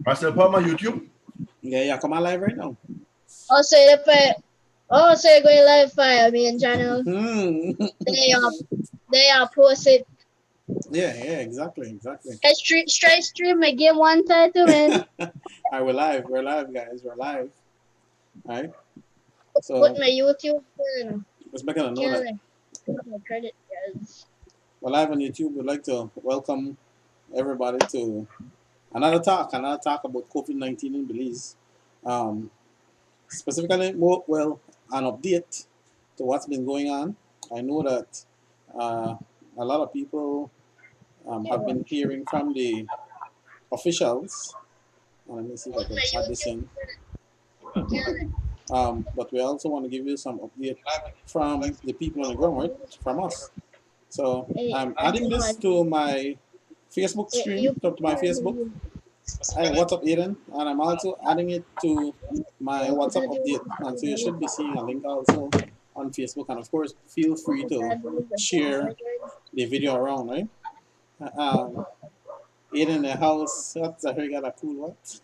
Marcel Palma, YouTube? Yeah, come on live right now. Also, so you're going live fire me channel. They are post it. Yeah, exactly. Straight stream my game one title, man. Alright, we're live, guys. We're live. Alright. So Put my YouTube let's make a note that my credit cards. we're live on YouTube. We'd like to welcome everybody to another talk about COVID-19 in Belize. Specifically, an update to what's been going on. I know that a lot of people have been hearing from the officials. Let me see if I can add this in. But we also want to give you some update from the people on the ground, right? From us. So I'm adding this to my Facebook stream, to my Facebook. Hey, what's up, Aiden? And I'm also adding it to my WhatsApp update. And so you should be seeing a link also on Facebook. And of course, feel free to share the video around, right? Aiden in the house. What's Xahir got a cool what?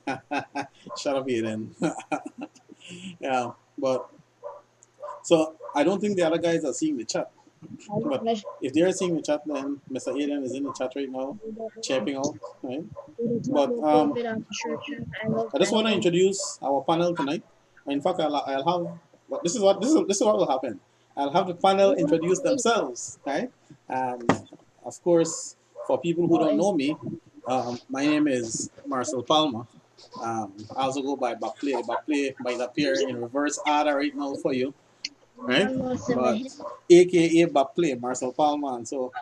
Shut up, Aiden. Yeah, but so I don't think the other guys are seeing the chat. But if they're seeing the chat, then Mr. Aiden is in the chat right now, checking out, right? But I just want to introduce our panel tonight. In fact, I'll have this is what will happen. I'll have the panel introduce themselves, right? And of course, for people who don't know me, my name is Marcel Palma. I also go by Bapley. Bapley might appear in reverse order right now for you, right? But AKA Bapley, Marcel Palma. And so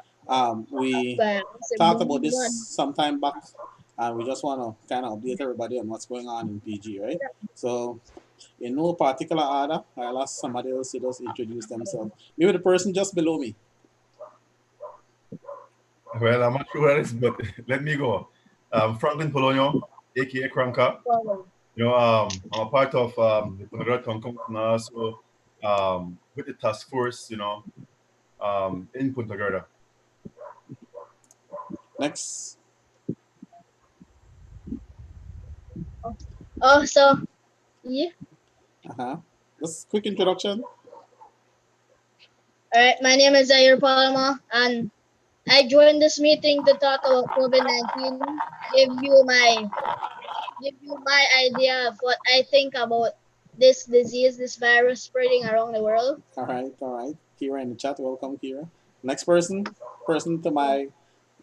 we talked about this some time back, and we just want to kind of update everybody on what's going on in PG, right? So in no particular order, I'll ask somebody else to just introduce themselves. Maybe the person just below me. Well, I'm not sure where it is, but let me go. Franklin Polonio, aka Cranka. You know, I'm a part of the Punta Gorda, so with the task force, you know, in Punta Gorda. Next. Oh, so yeah. Just quick introduction. Alright, my name is Xahir Palma, and I joined this meeting to talk about COVID-19. Give you my idea of what I think about this disease, this virus spreading around the world. All right. Kira in the chat. Welcome, Kira. Next person to my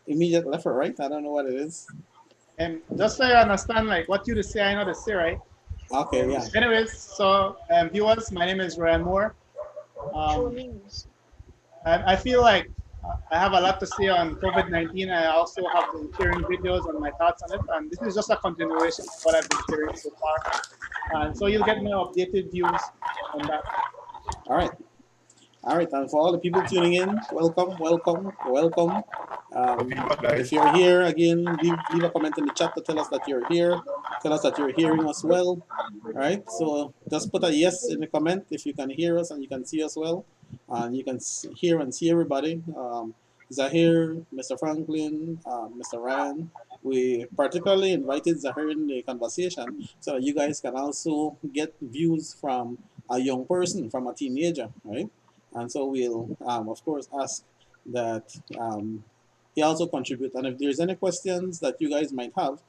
immediate left or right. I don't know what it is. And just so you understand, like what you say, I know to say, right? Okay, yeah. Anyways, so viewers, my name is Ryan Moore. I feel like I have a lot to say on COVID-19. I also have been sharing videos on my thoughts on it, and this is just a continuation of what I've been sharing so far. And so you'll get my updated views on that. All right. And for all the people tuning in, welcome. If you're here again, leave a comment in the chat to tell us that you're here. Tell us that you're hearing us well. All right. So just put a yes in the comment if you can hear us and you can see us well, and you can hear and see everybody. Xahir, Mr. Franklin, Mr. Ryan. We particularly invited Xahir in the conversation so that you guys can also get views from a young person, from a teenager, right? And so we'll, of course, ask that he also contribute. And if there's any questions that you guys might have,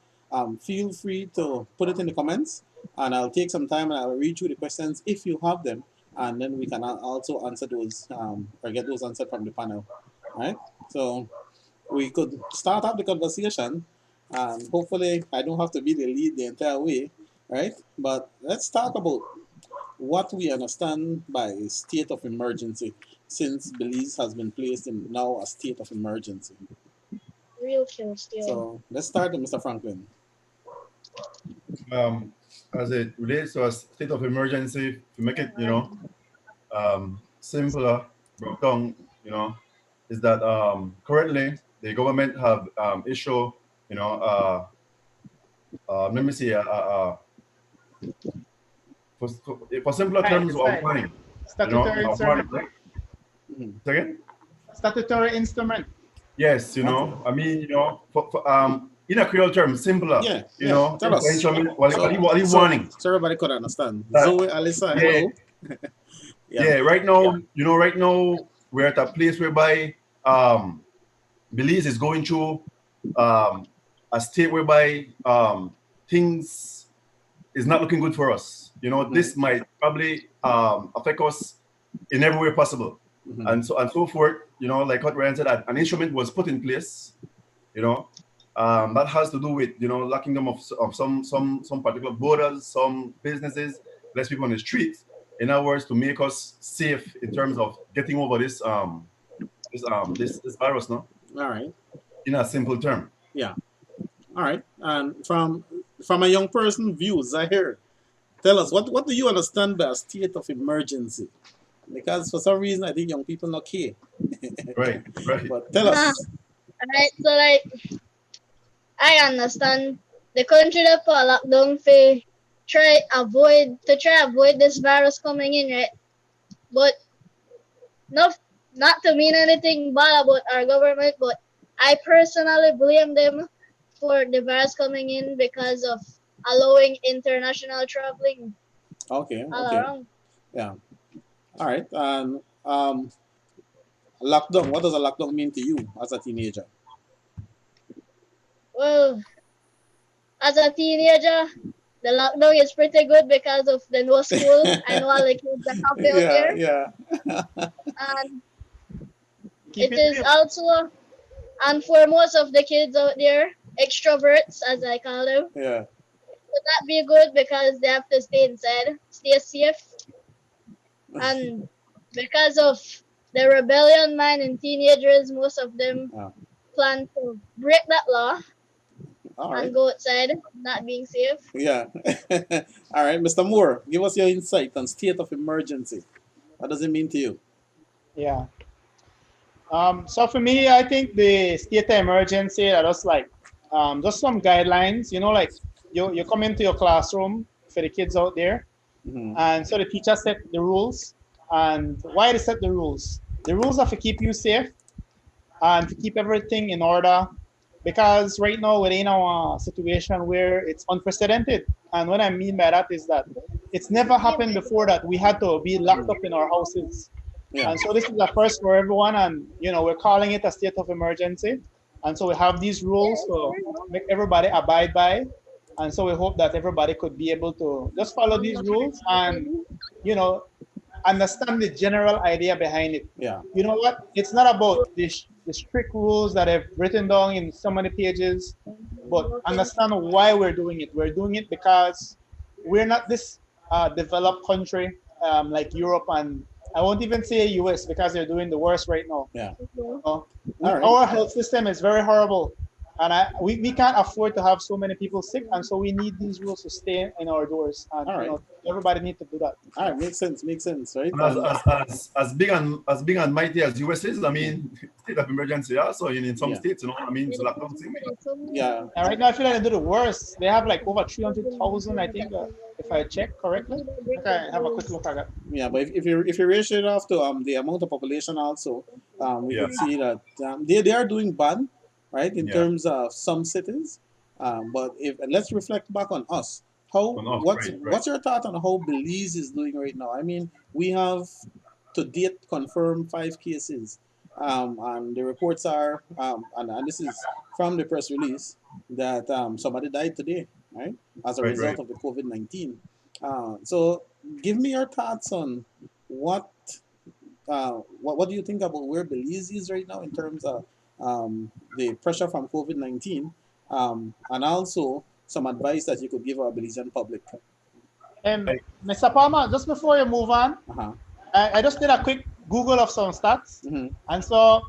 feel free to put it in the comments, and I'll take some time and I'll read through the questions if you have them, and then we can also answer those or get those answered from the panel. Right? So we could start up the conversation, and hopefully I don't have to be the lead the entire way, right? But let's talk about what we understand by state of emergency, since Belize has been placed in now a state of emergency. Real chill still. So let's start with Mr. Franklin. As it relates to a state of emergency, to make it, you know, simpler, broke down, you know, is that currently the government have issued, you know, let me see, for simpler terms, outline. Statutory instrument. Second? Statutory instrument. Yes, you know, I mean, you know, in a Creole term, simpler. Yeah, You yeah. know, Tell us. what are you warning? So everybody could understand. That, Zoe, Alyssa, yeah, hello. Yeah. yeah. Right now, right now we're at a place whereby Belize is going through um, a state whereby things is not looking good for us. You know, this might probably affect us in every way possible, and so forth. You know, like what Ryan said, an instrument was put in place. You know, that has to do with locking them of some particular borders, some businesses, less people on the streets. In other words, to make us safe in terms of getting over this virus, no? All right. In a simple term. Yeah. All right. And from a young person view, Xahir, tell us what do you understand by a state of emergency? Because for some reason I think young people not care. Right, right. But tell us. Alright, so like I understand the country that put a lockdown for try avoid this virus coming in, right? But not to mean anything bad about our government, but I personally blame them for the virus coming in because of allowing international traveling Okay, all okay. around. Yeah. All right. And lockdown, what does a lockdown mean to you as a teenager? Well, as a teenager, the lockdown is pretty good because of the no school. I know all the kids are happy out Yeah, there. yeah. And Keep it it is real. also, and for most of the kids out there, extroverts, as I call them, Yeah. would that be good because they have to stay inside, stay safe, and because of the rebellion mind in teenagers, most of them Yeah. plan to break that law All right. and go outside, not being safe. Yeah. All right, Mr. Moore, give us your insight on state of emergency. What does it mean to you? Yeah. So for me, I think the state of emergency are just some guidelines. Like you come into your classroom for the kids out there, and so the teacher set the rules. And why they set the rules? The rules are to keep you safe and to keep everything in order. Because right now we're in a situation where it's unprecedented. And what I mean by that is that it's never happened before that we had to be locked up in our houses. Yeah. And so this is a first for everyone, and we're calling it a state of emergency. And so we have these rules to make everybody abide by. And so we hope that everybody could be able to just follow these rules and you know understand the general idea behind it. Yeah. You know what? It's not about the strict rules that I've written down in so many pages, but understand why we're doing it. We're doing it because we're not this developed country like Europe, and I won't even say US because they're doing the worst right now. Yeah. Uh, All right. Our health system is very horrible, and we can't afford to have so many people sick, and so we need these rules to stay in our doors, and All right. everybody needs to do that. All right, makes sense, right? And as big and mighty as US is, I mean, state of emergency also in some Yeah. states, I mean, it's lockdown thing. Yeah. And right now, I feel like they do the worst. They have like over 300,000, I think, if I check correctly. Okay, have a quick look at that. Yeah, but if you ratio it off to the amount of population also, we Yeah. can see that they are doing bad, right, in Yeah. terms of some cities. But let's reflect back on us. On us, right. What's your thought on how Belize is doing right now? I mean, we have to date confirmed 5 cases, and the reports are and this is from the press release that somebody died today, right, as a Right, result right. of the COVID-19. So give me your thoughts on what do you think about where Belize is right now in terms of the pressure from COVID-19, and also some advice that you could give our Belizean public. Right. Mr. Palma, just before you move on, Uh-huh. I just did a quick Google of some stats, Mhm. and so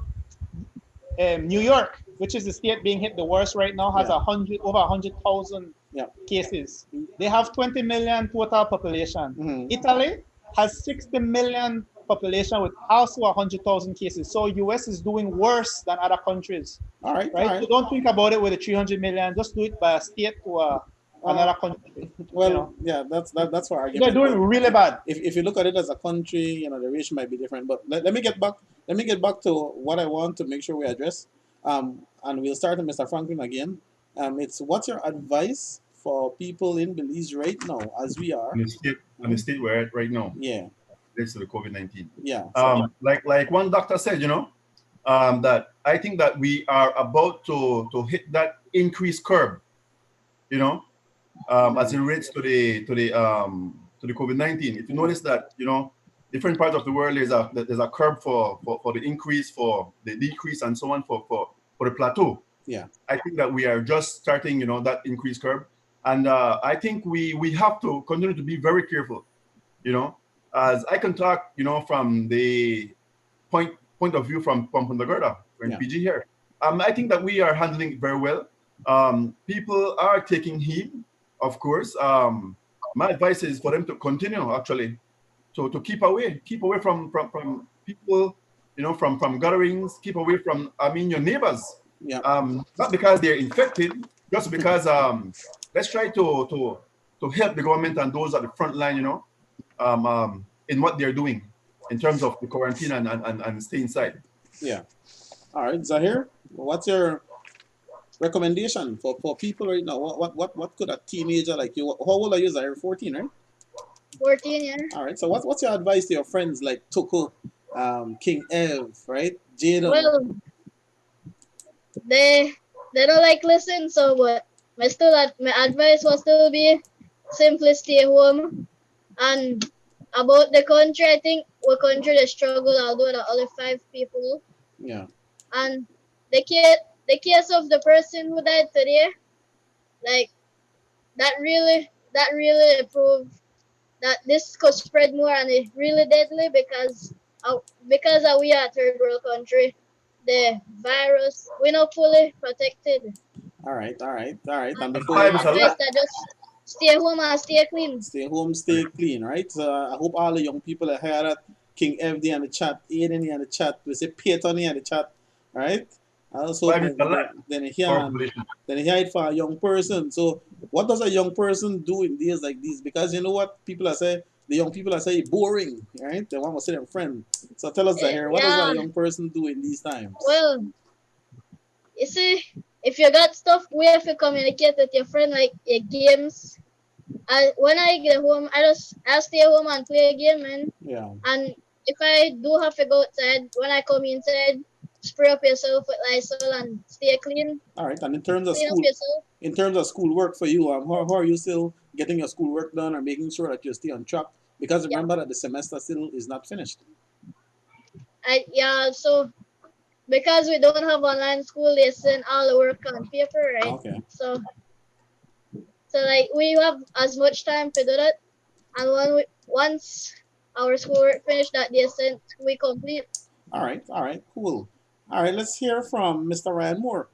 New York, which is the state being hit the worst right now, has Yeah. over 100,000 Yeah. cases. They have 20 million total population. Mhm. Italy has 60 million population with also 100,000 cases. So US is doing worse than other countries, All right. right? All right. So don't think about it with the 300 million. Just do it by a state to another country. Well, yeah, that's our They're argument. doing But really bad. if you look at it as a country, the ratio might be different. But let me get back. Let me get back to what I want to make sure we address. And we'll start with Mr. Franklin again. It's what's your advice for people in Belize right now, as we are? On the state we're at right now, Yeah, relates to the COVID-19. yeah. So, Like one doctor said, that I think that we are about to hit that increased curve, you know, as it relates to the COVID-19. If you notice that, different parts of the world there's a curve for the increase, for the decrease, and so on for the plateau. yeah, I think that we are just starting, that increased curve, and I think we have to continue to be very careful, you know, as I can talk, from the point of view from Punta Gorda, from yeah. PG here. I think that we are handling it very well. People are taking heed, of course. My advice is for them to continue actually to keep away from people, from gatherings, keep away from, your neighbors. Yeah. Not because they're infected, just because let's try to help the government and those at the front line, in what they're doing in terms of the quarantine and stay inside. Yeah. All right, Xahir, what's your recommendation for people right now? What could a teenager like you? How old are you, Xahir? 14, right? 14, yeah. All right. So what's your advice to your friends like Tuku, King Ev, right? Jaden. Well, they they don't like listen, so but my advice was still be simply stay home. And about the country, I think our country the struggle, although the other 5 people. Yeah. And the case of the person who died today, like that really proved that this could spread more and it's really deadly because we are a third world country. The virus we're not fully protected. All right. All right. All right. And And before My time you is a advice lot. that just stay home and stay clean. stay home, stay clean, right? So I hope all the young people are here that King FD in the chat, Aiden in the chat, we say Peyton in the chat, right? I also hope Time is a lot then for our hear population. then hear it for a young person. So what does a young person do in days like these? Because you know what people are saying, the young people are saying boring, right? They want to see them friend. So tell us here, what does a Yeah. young person do in these times? Well, you see, if you got stuff, we have to communicate with your friend like your games. When I get home, I stay home and play a game, man. Yeah. And if I do have to go outside, when I come inside, spray up yourself with Lysol and stay clean. All right. And in terms of Clean up school, yourself. in terms of school work for you, how are you still getting your school work done or making sure that you stay on track? Because Yeah. remember that the semester still is not finished. So because we don't have online school, they send all the work on paper, right? Okay. So like we have as much time to do that, and once our schoolwork finished that they sent, we complete. All right. All right. Cool. All right. Let's hear from Mr. Ryan Moore.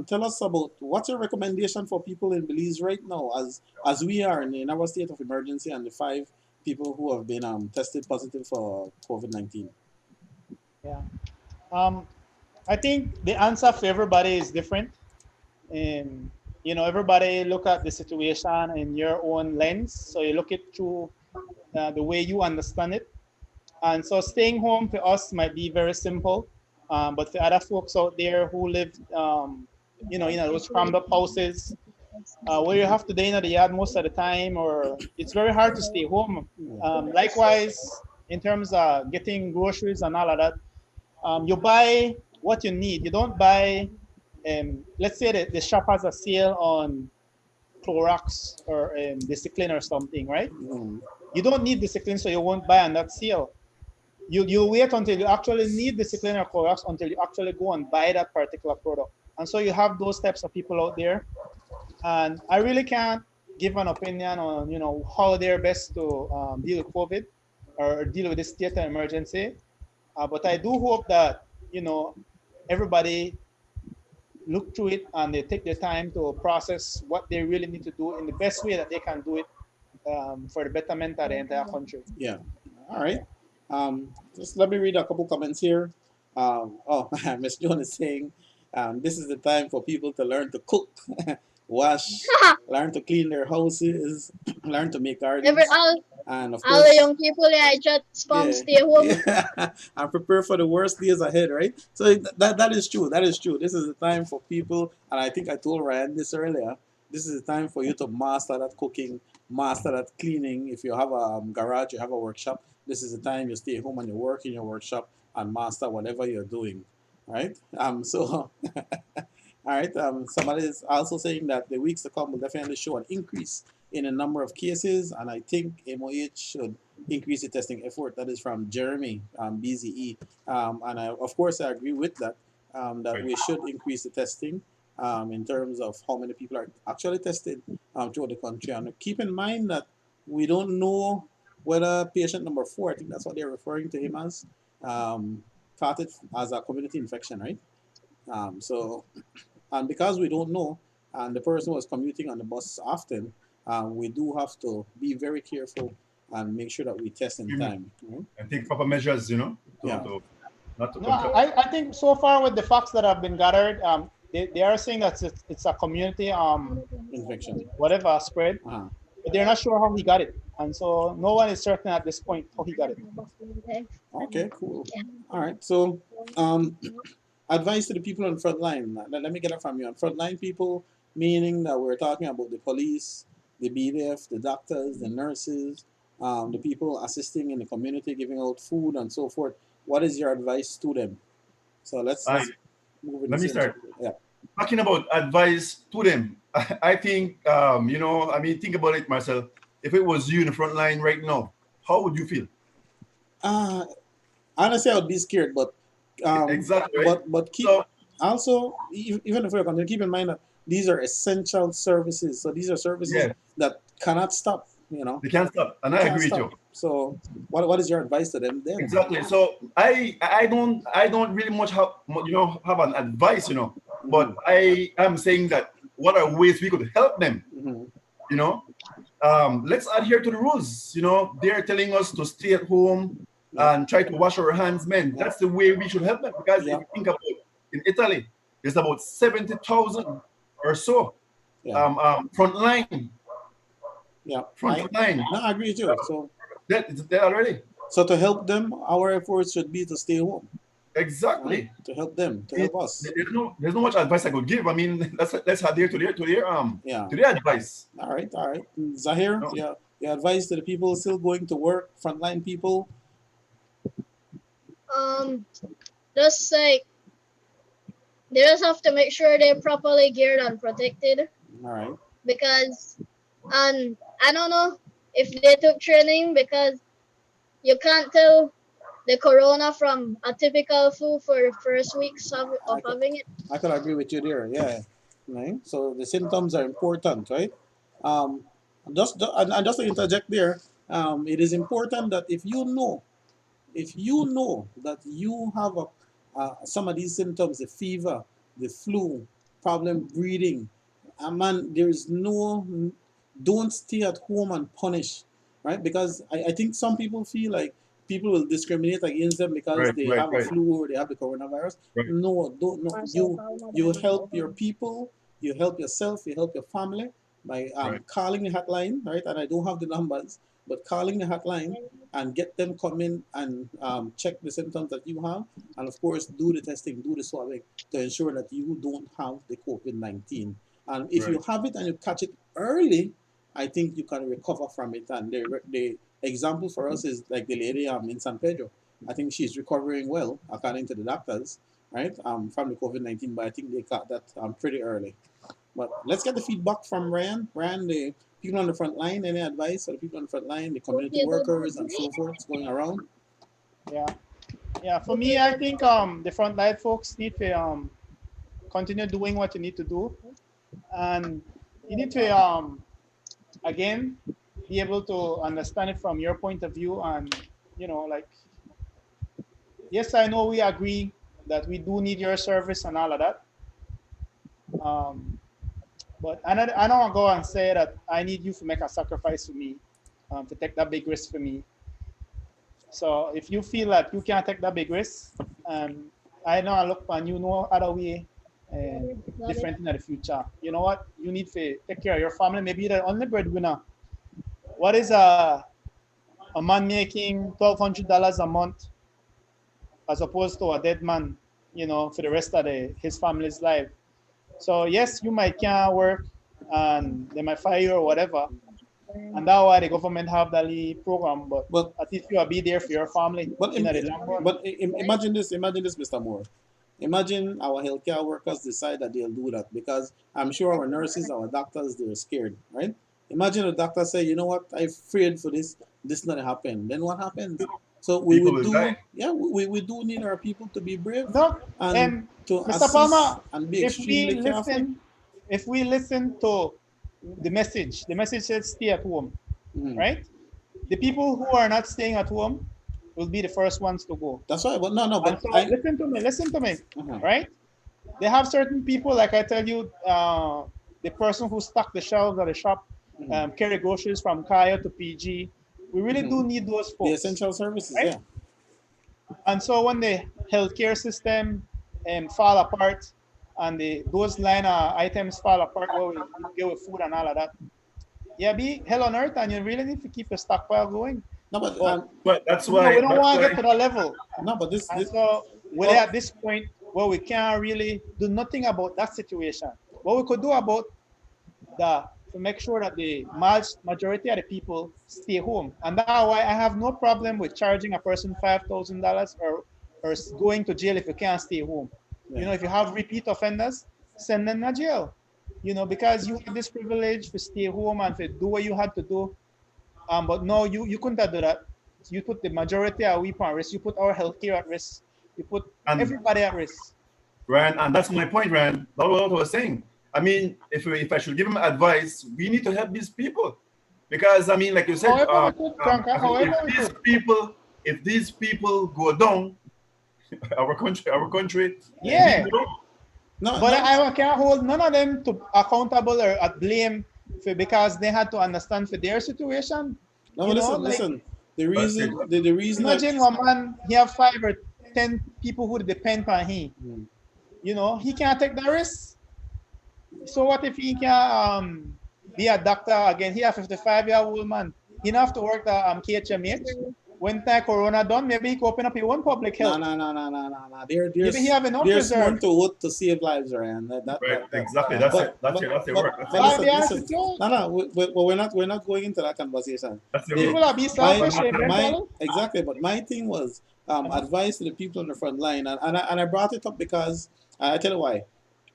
Tell us about what's your recommendation for people in Belize right now, as we are in our state of emergency, and the 5 people who have been tested positive for COVID-19. Yeah. I think the answer for everybody is different. And everybody look at the situation in your own lens. So you look it through the way you understand it. And so staying home for us might be very simple, but for other folks out there who live, those crammed up houses, where you have to stay in the yard most of the time, or it's very hard to stay home. Likewise, in terms of getting groceries and all of that, you buy what you need. You don't buy, let's say that the shop has a sale on Clorox or Discipline or something, right? Mm. You don't need Discipline, so you won't buy on that sale. You wait until you actually need Discipline or Clorox until you actually go and buy that particular product. And so you have those types of people out there. And I really can't give an opinion on, how they're best to deal with COVID or deal with this state of emergency. But I do hope that, everybody look through it and they take their time to process what they really need to do in the best way that they can do it for the betterment of the entire country. Yeah. All right. Just let me read a couple comments here. Miss Joan is saying, this is the time for people to learn to cook, wash, learn to clean their houses, learn to make gardens. And of All the course, young people I chat spam yeah, stay home. yeah. And prepare for the worst days ahead, right? So that is true. That is true. This is the time for people, and I think I told Ryan this earlier. This is the time for you to master that cooking, master that cleaning. If you have a garage, you have a workshop. This is the time you stay home and you work in your workshop and master whatever you're doing, right? So all right. Somebody is also saying that the weeks to come will definitely show an increase in the number of cases, and I think MOH should increase the testing effort. That is from Jeremy, BZE. And of course, I agree with that, that Right. we should increase the testing in terms of how many people are actually tested throughout the country. And keep in mind that we don't know whether patient number 4, I think that's what they're referring to him as, caught it as a community infection, right? So and because we don't know, and the person was commuting on the bus often, we do have to be very careful and make sure that we test in time. Right? And take proper measures, Yeah. to not to No, contract. I think so far with the facts that have been gathered, they are saying that it's a community Infection. whatever spread, Uh-huh. but they're not sure how he got it, and so no one is certain at this point how he got it. Okay, cool. All right. So, advice to the people on the front line. Let me get it from you. On front line people, meaning that we're talking about the police, the BDF, the doctors, the nurses, the people assisting in the community, giving out food and so forth. What is your advice to them? So I let's move in the Let me same start. circle. Yeah. Talking about advice to them. I think, think about it, Marcel. If it was you in the front line right now, how would you feel? Uh, honestly, I would be scared, but Exactly, right? keep So, also even if we're going to keep in mind that these are essential services. So these are services yeah, that cannot stop. You know, they can't stop. And I can't agree with stop. you. So what is your advice to them then? Exactly. So I don't really much have an advice, Mm-hmm. but I am saying that what are ways we could help them, Mm-hmm. you know? Let's adhere to the rules. They're telling us to stay at home Yeah. and try to wash our hands, man. Yeah. That's the way we should help them. Because if Yeah. you think about in Italy, there's about 70,000 or so Yeah. front line, Yeah. front line. I agree with you. So That already. to help them, our efforts should be to stay home. Right? Exactly. To help them, to help us. There's no much advice I could give. I mean, let's adhere Yeah. to their advice. All right. All right. Xahir, No, yeah. Your advice to the people still going to work, frontline people. Um, just like they just have to make sure they're properly geared and protected All right. because, and I don't know if they took training because you can't tell the corona from a typical flu for the first weeks of I could, having it. I could agree with you there. Yeah. Right. So the symptoms are important, right? Um, and just to interject there, it is important that if you know that you have some of these symptoms, the fever, the flu, problem breathing, man, there is no, don't stay at home and punish, right? Because I think some people feel like people will discriminate against them because right, they right, have a right, flu or they have the coronavirus. right, No, don't no. Marcel, You Palma, you Gorda, help your Polonio. people, you help yourself, you help your family by right, calling the hotline, right? And I don't have the numbers, but calling the hotline and get them come in and check the symptoms that you have, and of course do the testing, do the swabbing to ensure that you don't have the COVID-19. And if you right, have it and you catch it early, I think you can recover from it. And the example for us is like the lady in San Pedro. I think she's recovering well, according to the doctors, right, from the COVID-19, but I think they caught that pretty early. But let's get the feedback from Ryan. Ryan, the people on the front line, any advice for the people on the front line, the community workers and so forth going around? Yeah, yeah. For me, I think the frontline folks need to continue doing what you need to do, and you need to again be able to understand it from your point of view, and like, yes, I know we agree that we do need your service and all of that. Um, but I don't want to go and say that I need you to make a sacrifice for me, to take that big risk for me. So if you feel that you can't take that big risk, I know I look and you know other way and Got it. different in the future. You know what? You need to take care of your family. Maybe you're the only breadwinner. What is a man making $1,200 a month as opposed to a dead man, for the rest of his family's life. So yes, you might can't work and they might fire you or whatever. And that's why the government have that program, but at least you will be there for your family in the long run. Imagine this, Mr. Moore. Imagine our healthcare workers decide that they'll do that because I'm sure our nurses, our doctors, they're scared, right? Imagine a doctor say, you know what, I'm afraid for this not happen. Then what happens? So we People would will do, die. yeah, we do need our people to be brave No, and to Mr. assist Palmer, and be if we extremely careful. listen to the message says stay at home, right? The people who are not staying at home will be the first ones to go. That's right, but no, And but so listen to me, right? They have certain people, like I tell you, the person who stocked the shelves at the shop, carry groceries from Kaya to PG. We really do need those folks. the essential services, right? yeah. And so when the healthcare system fall apart and those line items fall apart where we deal with food and all of that, yeah, be hell on earth, and you really need to keep your stockpile going. No, but But that's we why. don't want to get to that level. no, but And so we're at this point where we can't really do nothing about that situation. What we could do about to make sure that the majority of the people stay home. And that's why I have no problem with charging a person $5,000 or going to jail if you can't stay home. Yeah. If you have repeat offenders, send them to jail. Because you have this privilege to stay home and to do what you had to do. But no, you couldn't do that. You put the majority of people at risk. You put our healthcare at risk. You put everybody at risk. Ryan, and that's my point, Ryan. That's what I was saying. I mean, if I should give him advice, we need to help these people, because I mean, like you said, if these people go down, our country, yeah. No, but I can't hold none of them to accountable or at blame because they had to understand for their situation. No, listen. The reason. Imagine one man, he have 5 or 10 people who depend on him. He can't take the risk. So what if he can be a doctor again? He a 55-year-old man. He don't have to work the KHMH. When the corona done, maybe he can open up his own public health. No. Maybe he have enough there's reserve. more to it to save lives, Ryan. Exactly. That's your work. Listen. No. We're not going into that conversation. People are being selfish. Exactly. But my thing was advice to the people on the front line, and I brought it up because I tell you why.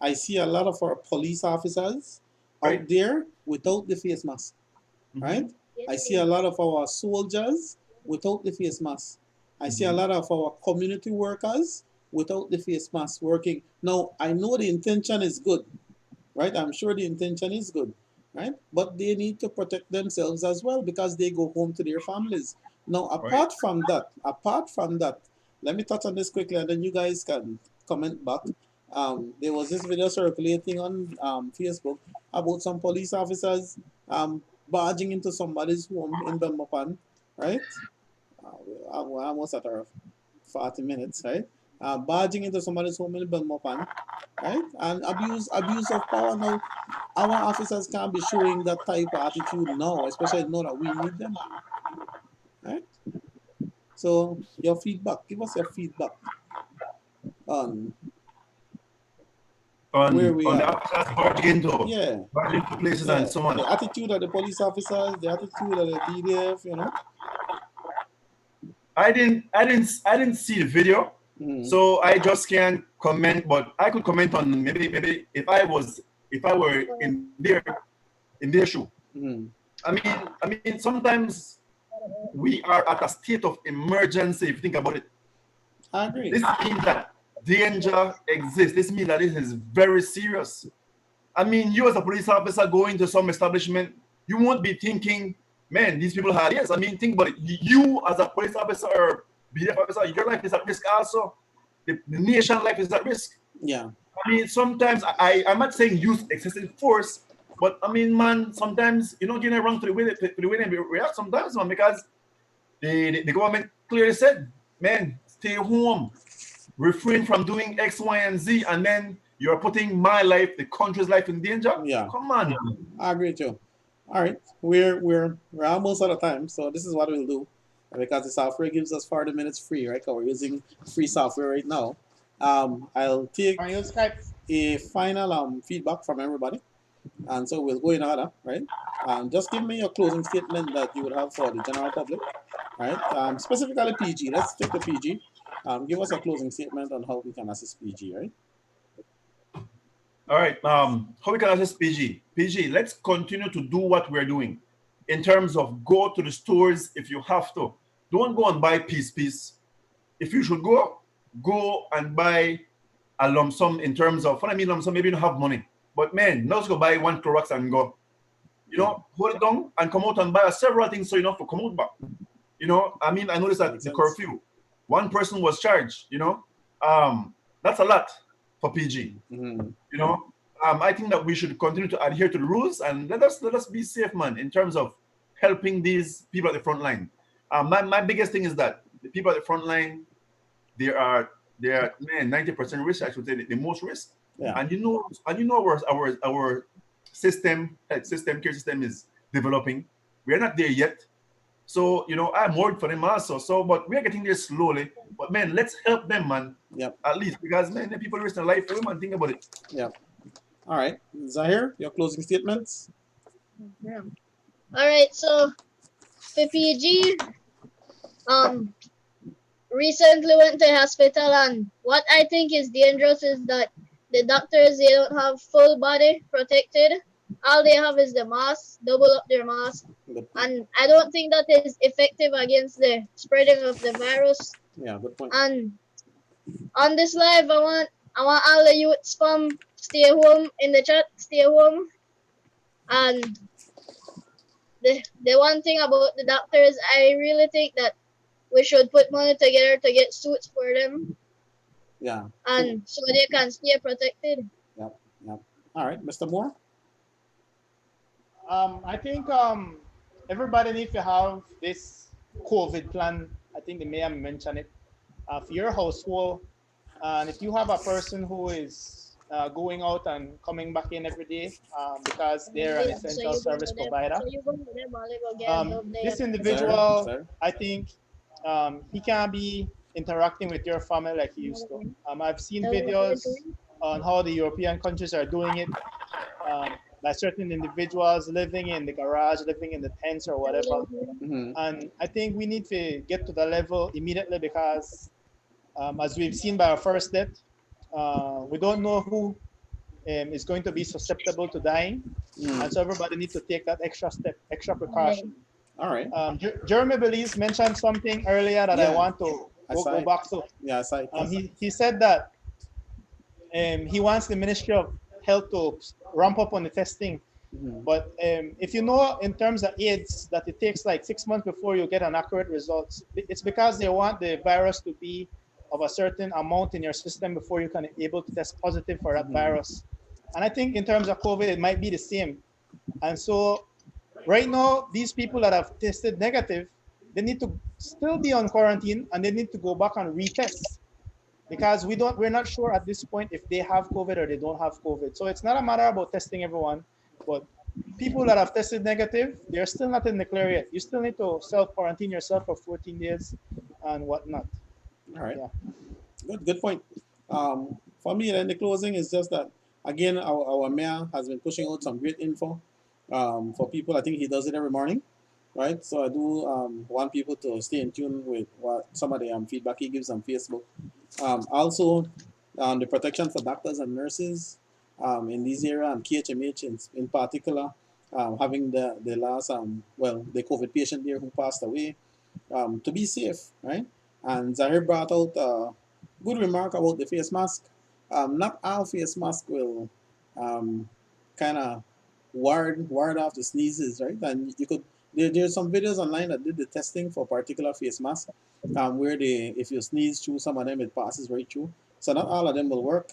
I see a lot of our police officers out there without the face mask, right? I see a lot of our soldiers without the face mask. I see a lot of our community workers without the face mask working. Now, I know the intention is good, right? I'm sure the intention is good, right? But they need to protect themselves as well because they go home to their families. Now, apart from that, let me touch on this quickly and then you guys can comment back. There was this video circulating on Facebook about some police officers barging into somebody's home in Belmopan, right? We're almost at our 40 minutes, right? Barging into somebody's home in Belmopan, right? And abuse of power. Now, our officers can't be showing that type of attitude now, especially now that we need them, right? So, your feedback. Give us your feedback on where we are. Barging into places and so on. The attitude of the police officers, the attitude of the DDF, I didn't see the video, so I just can't comment. But I could comment on maybe if I were in their shoe. I mean, sometimes we are at a state of emergency. If you think about it, I agree. This means that danger exists. This means that it is very serious. I mean, you as a police officer going to some establishment, you won't be thinking, man, these people have yes. I mean, think about it. You as a police officer or BDF officer, your life is at risk also. The nation's life is at risk. Yeah. I mean, sometimes I'm not saying use excessive force, but I mean, man, sometimes you're not getting around to the way they react sometimes, man, because the government clearly said, man, stay home, refrain from doing X, Y, and Z, and then you're putting my life, the country's life in danger. Yeah. Come on. I agree too. All right, we're almost out of time, so this is what we'll do. because the software gives us 40 minutes free, right? Because we're using free software right now. I'll take Can you use Skype? a final feedback from everybody, and so we'll go in order, right? Just give me your closing statement that you would have for the general public, right? Specifically PG. Let's take the PG. Give us a closing statement on how we can assist PG, right? All right. How we can assist PG? PG, let's continue to do what we're doing in terms of go to the stores if you have to. Don't go and buy piece. If you should go and buy a lump sum in terms of, when I mean lump sum, maybe you don't have money. But man, not just go buy one Clorox and go. You know, hold it down and come out and buy several things so you don't have to come out back. You know, I mean, I noticed that the curfew, one person was charged, you know. That's a lot for PG. Mm-hmm. You know, I think that we should continue to adhere to the rules and let us be safe, man, in terms of helping these people at the front line. My biggest thing is that the people at the front line, they are man 90% risk. I should say the most risk. Yeah. And you know our system, care system is developing. We are not there yet. So, you know, I'm worried for them also. So, but we are getting there slowly. But man, let's help them, man. Yep. At least because man, the people risk their life for them and think about it. Yep. All right, Xahir, your closing statements. Yeah. All right. So for PG, recently went to hospital, and what I think is dangerous is that the doctors, they don't have full body protected. All they have is the mask, double up their mask, and I don't think that is effective against the spreading of the virus. Yeah, good point. And on this live, I want all the youths from stay home in the chat, stay home. And the one thing about the doctors, I really think that we should put money together to get suits for them. Yeah. And so they can stay protected. Yep. All right, Mr. Moore. I think everybody needs to have this COVID plan. I think the mayor mentioned it. For your household, and if you have a person who is going out and coming back in every day because they're an essential service provider, this individual, I think he can be interacting with your family like he used to. I've seen videos on how the European countries are doing it. By certain individuals living in the garage, living in the tents or whatever. Mm-hmm. And I think we need to get to the level immediately because as we've seen by our first death, we don't know who is going to be susceptible to dying. And so everybody needs to take that extra step, extra precaution. All right. Jeremy Belize mentioned something earlier that I want to go back to. Yeah, I saw it. He said that he wants the Ministry of Health to ramp up on the testing. Mm-hmm. But if you know in terms of AIDS that it takes like 6 months before you get an accurate result, it's because they want the virus to be of a certain amount in your system before you can be able to test positive for that virus. And I think in terms of COVID, it might be the same. And so right now, these people that have tested negative, they need to still be on quarantine and they need to go back and retest because we're not sure at this point if they have COVID or they don't have COVID. So it's not a matter about testing everyone, but people that have tested negative, they're still not in the clear yet. You still need to self-quarantine yourself for 14 days and whatnot. All right. Yeah. Good point. For me, then the closing is just that, again, our mayor has been pushing out some great info for people. I think he does it every morning, right? So I do want people to stay in tune with what some of the feedback he gives on Facebook. Also, the protection for doctors and nurses in this area and KHMH in particular, having the last, the COVID patient there who passed away, to be safe, right? And Xahir brought out a good remark about the face mask. Not all face mask will kind of ward off the sneezes, right? And you could there's some videos online that did the testing for particular face masks, where if you sneeze through some of them, it passes right through. So not all of them will work.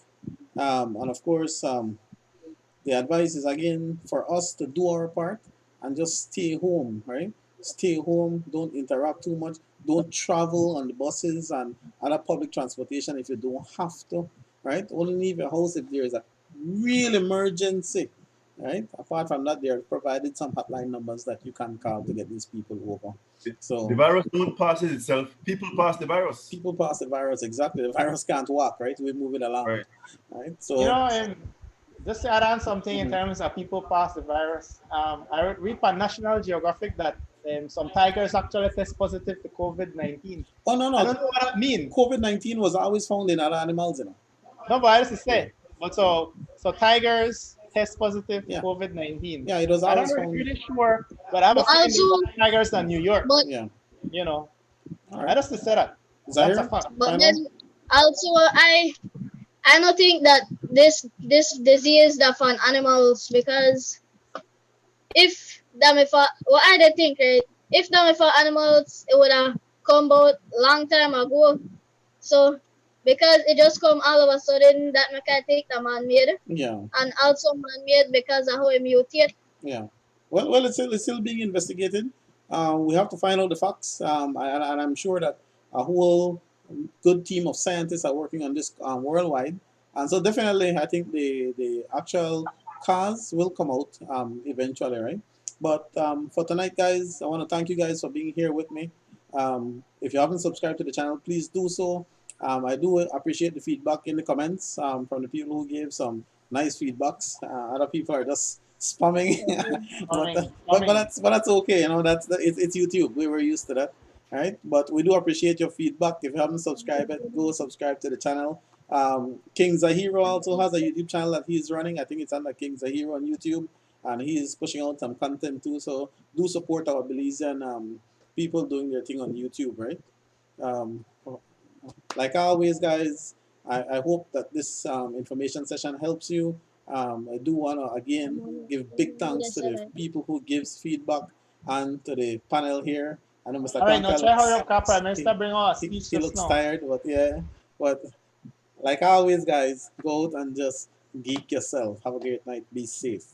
And of course, the advice is again for us to do our part and just stay home, right? Stay home. Don't interact too much. Don't travel on the buses and other public transportation if you don't have to, right? Only leave your house if there is a real emergency, right? Apart from that, they're provided some hotline numbers that you can call to get these people over. The So virus don't pass it itself. People pass the virus. people pass the virus, exactly. The virus can't walk, right? We move it along, Right. right? You So know, just to add on something in terms of people pass the virus, I read on National Geographic that some tigers actually test positive to COVID-19. oh no, I no, don't know what that means. COVID-19 was always found in other animals, you know. No, but I just to say, but so tigers test positive to Yeah, COVID-19. yeah, it was I don't always found. really sure, but I have a But feeling also, there's more tigers than New York. but Yeah, You know, all I right. just to say that that's a Xahir, fact. but final. then also I don't think that this disease that on animals, because if them if what I did think, right, if them if animals, it would have come out long time ago. So because it just come all of a sudden, that make I think the man made, Yeah, and also man made because of how it mutate. yeah. Well, it's still being investigated. We have to find out the facts, and I'm sure that a whole good team of scientists are working on this worldwide. And so definitely, I think the actual cause will come out eventually, right? But for tonight, guys, I want to thank you guys for being here with me. If you haven't subscribed to the channel, please do so. I do appreciate the feedback in the comments from the people who gave some nice feedbacks. Other people are just spamming, but, Coming, but coming. that's okay. You know, it's YouTube. We were used to that, right? But we do appreciate your feedback. If you haven't subscribed yet, go subscribe to the channel. King Xahir also has a YouTube channel that he's running. I think it's under King Xahir on YouTube, and he's pushing out some content too. So do support our Belizean people doing their thing on YouTube, right? Um, like always, guys, I hope that this information session helps you. I do want to again give big thanks to the people who gives feedback and to the panel here. I know Mr. All right, now Kwanka try hurry looks up, Capra. Minister, he, bring out a speech he just looks now. tired, but yeah. But like always, guys, go out and just geek yourself. Have a great night. Be safe.